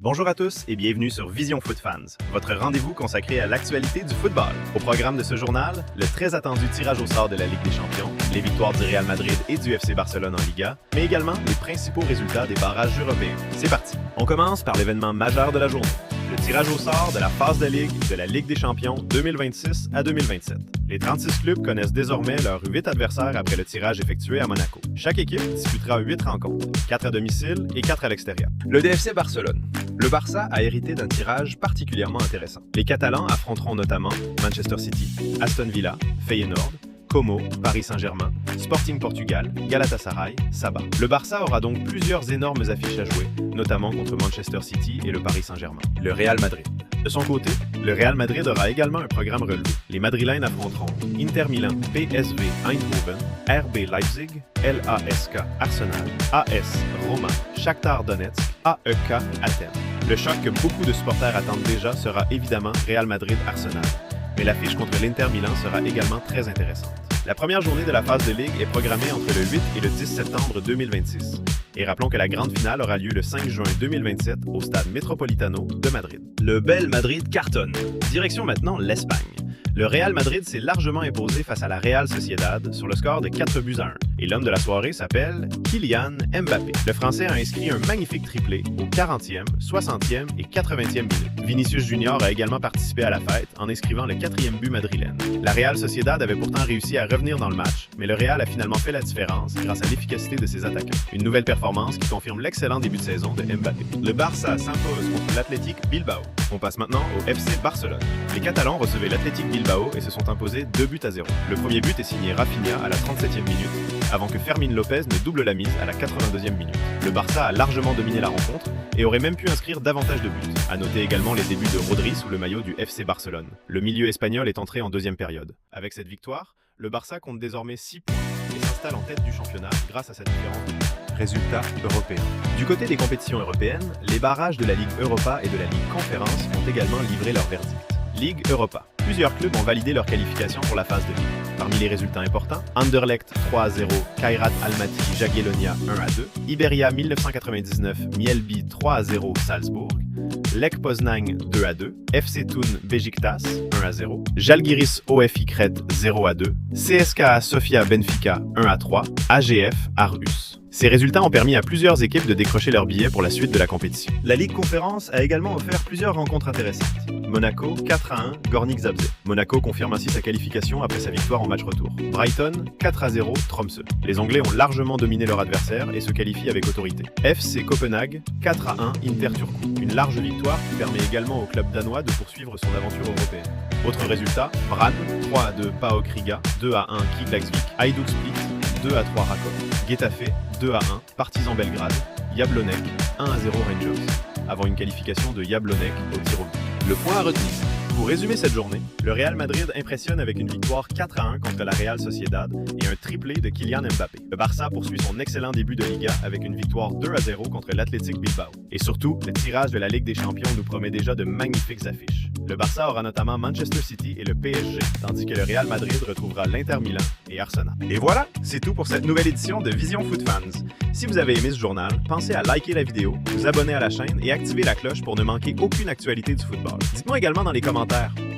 Bonjour à tous et bienvenue sur Vision Foot Fans, votre rendez-vous consacré à l'actualité du football. Au programme de ce journal, le très attendu tirage au sort de la Ligue des Champions, les victoires du Real Madrid et du FC Barcelone en Liga, mais également les principaux résultats des barrages européens. C'est parti! On commence par l'événement majeur de la journée, le tirage au sort de la phase de Ligue de la Ligue des Champions 2026 à 2027. Les 36 clubs connaissent désormais leurs 8 adversaires après le tirage effectué à Monaco. Chaque équipe disputera 8 rencontres, 4 à domicile et 4 à l'extérieur. Le FC Barcelone. Le Barça a hérité d'un tirage particulièrement intéressant. Les Catalans affronteront notamment Manchester City, Aston Villa, Feyenoord, Como, Paris Saint-Germain, Sporting Portugal, Galatasaray, Sabah. Le Barça aura donc plusieurs énormes affiches à jouer, notamment contre Manchester City et le Paris Saint-Germain. Le Real Madrid. De son côté, le Real Madrid aura également un programme relevé. Les Madrilènes affronteront Inter Milan, PSV Eindhoven, RB Leipzig, LASK Arsenal, AS Roma, Shakhtar Donetsk, AEK Athènes. Le choc que beaucoup de supporters attendent déjà sera évidemment Real Madrid-Arsenal, mais l'affiche contre l'Inter Milan sera également très intéressante. La première journée de la phase de Ligue est programmée entre le 8 et le 10 septembre 2026. Et rappelons que la grande finale aura lieu le 5 juin 2027 au stade Metropolitano de Madrid. Le bel Madrid cartonne. Direction maintenant l'Espagne. Le Real Madrid s'est largement imposé face à la Real Sociedad sur le score de 4 buts à 1. Et l'homme de la soirée s'appelle Kylian Mbappé. Le Français a inscrit un magnifique triplé aux 40e, 60e et 80e minutes. Vinicius Junior a également participé à la fête en inscrivant le 4e but madrilène. La Real Sociedad avait pourtant réussi à revenir dans le match, mais le Real a finalement fait la différence grâce à l'efficacité de ses attaquants. Une nouvelle performance qui confirme l'excellent début de saison de Mbappé. Le Barça s'impose contre l'Athletic Bilbao. On passe maintenant au FC Barcelone. Les Catalans recevaient l'Athletic Bilbao et se sont imposés 2 buts à 0. Le premier but est signé Rafinha à la 37e minute, avant que Fermín López ne double la mise à la 82e minute. Le Barça a largement dominé la rencontre et aurait même pu inscrire davantage de buts. À noter également les débuts de Rodri sous le maillot du FC Barcelone. Le milieu espagnol est entré en deuxième période. Avec cette victoire, le Barça compte désormais 6 points et s'installe en tête du championnat grâce à cette différence de buts. Résultats européens. Du côté des compétitions européennes, les barrages de la Ligue Europa et de la Ligue Conférence ont également livré leur verdict. Ligue Europa. Plusieurs clubs ont validé leur qualification pour la phase de Ligue. Parmi les résultats importants, Anderlecht 3-0, Kairat Almaty Jagiellonia 1-2, Iberia 1999 Mielby 3-0 Salzbourg, Lech Poznań 2-2, FC Thun Beşiktaş 1-0, Žalgiris OFI Crète 0-2, CSKA Sofia Benfica 1-3, AGF Aarhus. Ces résultats ont permis à plusieurs équipes de décrocher leurs billets pour la suite de la compétition. La Ligue Conférence a également offert plusieurs rencontres intéressantes. Monaco 4-1 Gornik Zabrze. Monaco confirme ainsi sa qualification après sa victoire en match retour. Brighton 4-0 Tromsø. Les Anglais ont largement dominé leur adversaire et se qualifient avec autorité. FC Copenhague 4-1 Inter Turku. Une large victoire qui permet également au club danois de poursuivre son aventure européenne. Autre résultat, Brann 3-2 PAOK Riga, 2-1 KIK Laxvik, Hajduk Split 2-3 Rakov, Getafe 2-1 Partizan Belgrade, Jablonec 1-0 Rangers, avant une qualification de Jablonec au tir au but. Le point à retenir. Pour résumer cette journée, le Real Madrid impressionne avec une victoire 4-1 contre la Real Sociedad et un triplé de Kylian Mbappé. Le Barça poursuit son excellent début de Liga avec une victoire 2-0 contre l'Athletic Bilbao. Et surtout, le tirage de la Ligue des Champions nous promet déjà de magnifiques affiches. Le Barça aura notamment Manchester City et le PSG, tandis que le Real Madrid retrouvera l'Inter Milan et Arsenal. Et voilà, c'est tout pour cette nouvelle édition de Vision Foot Fans. Si vous avez aimé ce journal, pensez à liker la vidéo, vous abonner à la chaîne et activer la cloche pour ne manquer aucune actualité du football. Dites-moi également dans les commentaires,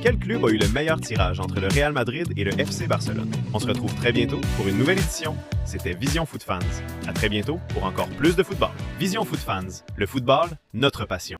quel club a eu le meilleur tirage entre le Real Madrid et le FC Barcelone? On se retrouve très bientôt pour une nouvelle édition. C'était Vision Foot Fans. À très bientôt pour encore plus de football. Vision Foot Fans, le football, notre passion.